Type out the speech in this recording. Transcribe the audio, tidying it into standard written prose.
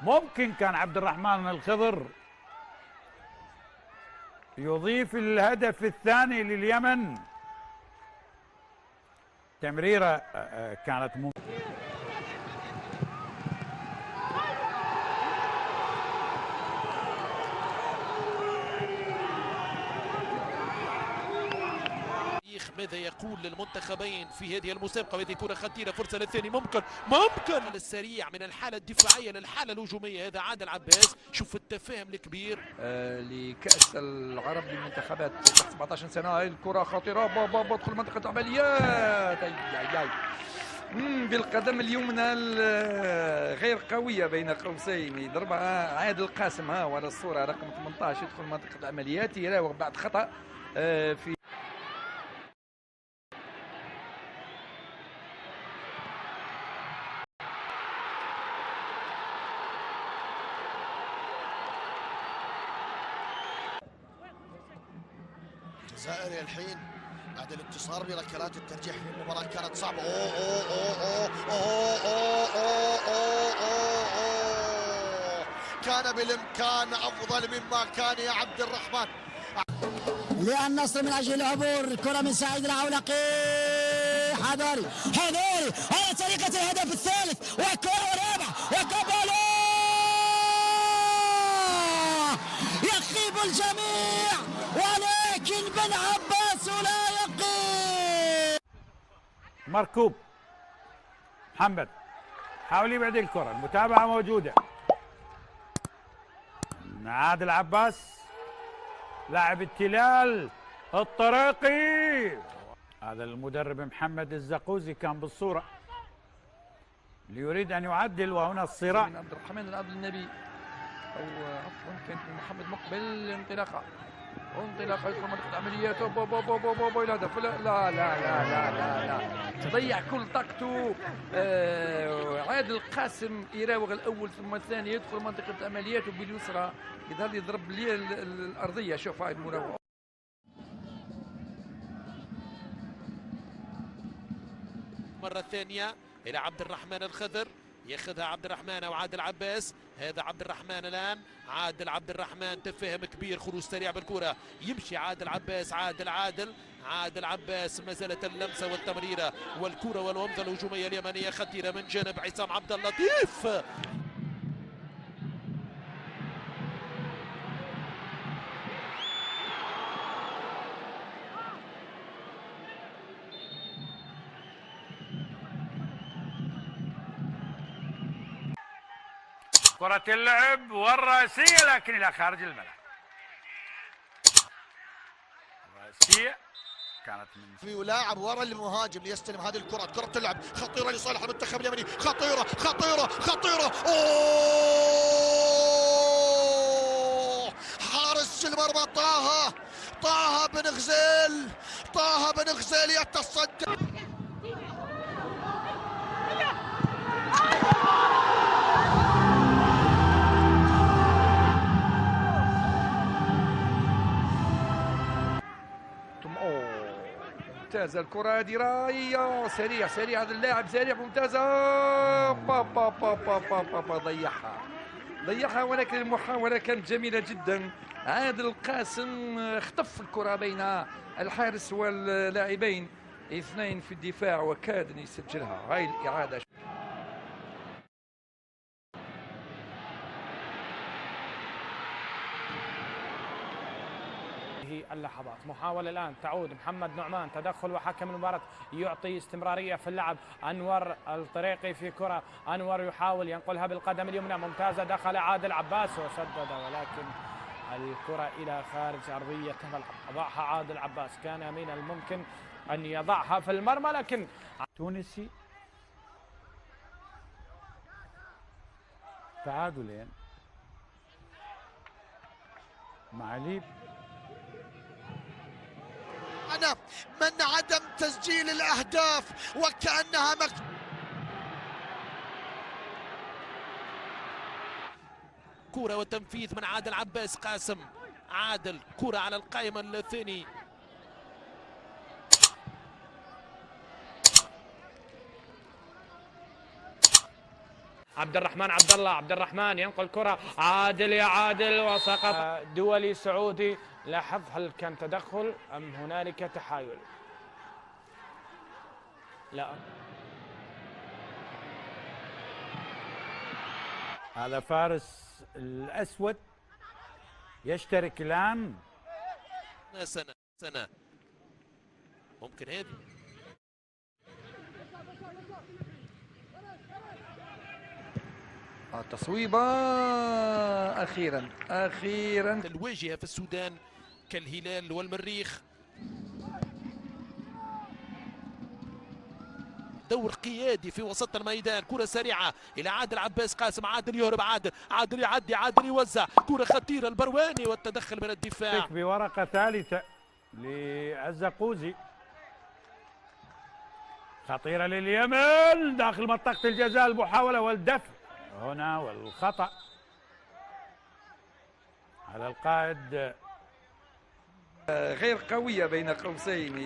ممكن كان عبد الرحمن الخضر يضيف الهدف الثاني لليمن. تمريرة كانت ماذا يقول للمنتخبين في هذه المسابقة؟ وهذه كرة خطيرة، فرصة للثاني، ممكن السريع من الحالة الدفاعية للحالة الهجومية. هذا عادل عباس، شوف التفاهم الكبير. لكأس العرب للمنتخبات تحت 17 سنة. هاي الكرة خطيرة، بابا تدخل منطقة العمليات. اي بالقدم اليمنى غير قوية بين قوسين، يضربها عادل قاسم. ها ولا الصورة رقم 18 يدخل منطقة العمليات، يراوغ بعد خطأ في الجزائري الحين بعد الانتصار بركلات الترجيح في المباراة كانت صعبة. أوه أوه أوه أوه أوه أوه أوه أوه أوه. كان بالإمكان أفضل مما كان يا عبد الرحمن. للنصر من أجل العبور، كرة من سعيد العولقي. حذاري على طريقة الهدف الثالث، وكرة رابعة وكبالو. يخيب الجميع ولكن بن عباس لا يقين. مركوب محمد حاول يبعد الكرة، المتابعة موجودة. عادل عباس لاعب التلال الطريقي، هذا المدرب محمد الزقوزي كان بالصورة ليريد أن يعدل، وهنا الصراع. عبد الرحمن عبد النبي او عفوا كانت محمد مقبل. انطلاقه يدخل منطقه العمليات، الهدف. لا لا لا لا لا لا تضيع كل طاقته. عادل قاسم يراوغ الاول ثم الثاني، يدخل منطقه العمليات وباليسرى يظهر يضرب لي الارضيه. شوف هاي المراوغه مرة ثانية إلى عبد الرحمن الخضر، ياخذها عبد الرحمن او عادل عباس. هذا عبد الرحمن الان، عبد الرحمن تفاهم كبير، خروج سريع بالكره، يمشي عادل عباس. عادل عباس، ما زالت اللمسه والتمريره والكره والومضه الهجوميه اليمنيه خطيره من جانب عصام عبد اللطيف. كرة اللعب والرأسية لكن إلى خارج الملعب. الرأسية كانت من ولاعب ورا المهاجم ليستلم هذه الكرة. كرة اللعب خطيرة لصالح المنتخب اليمني، خطيرة. أوه حارس المرمى طه بن غزيل يتصدى. ممتازه الكره هذه، رايه سريع هذا اللاعب، سريع ممتازه. ضيعها ولكن المحاوله كانت جميله جدا. عادل القاسم اختف الكره بين الحارس واللاعبين، اثنين في الدفاع وكاد ان يسجلها. هاي الاعاده اللحظات. محاولة الآن تعود محمد نعمان، تدخل وحكم المباراة يعطي استمرارية في اللعب. أنور الطريقي في كرة، أنور يحاول ينقلها بالقدم اليمنى، ممتازة، دخل عادل عباس وسدد، ولكن الكرة إلى خارج أرضية الملعب. أضعها عادل عباس، كان من الممكن أن يضعها في المرمى لكن تونسي. تعادلين مع ليب. من عدم تسجيل الأهداف وكأنها كرة وتنفيذ من عادل عباس قاسم. عادل كرة على القائمة الثاني، عبد الرحمن عبد الله، عبد الرحمن ينقل كرة، عادل يا عادل وسقط. دولي سعودي، لاحظ هل كان تدخل أم هنالك تحايل؟ لا. هذا فارس الأسود يشترك الآن. سنة ممكن هذه تصويبة أخيرا الواجهة في السودان كالهلال والمريخ. دور قيادي في وسط الميدان، كرة سريعة إلى عادل عباس قاسم، عادل يهرب، عادل يعدي، عادل يوزع، كرة خطيرة البرواني والتدخل من الدفاع. بورقة ثالثة للزقوزي، خطيرة لليمن داخل منطقة الجزاء، المحاولة والدفع هنا والخطأ على القائد. غير قوية بين قوسين.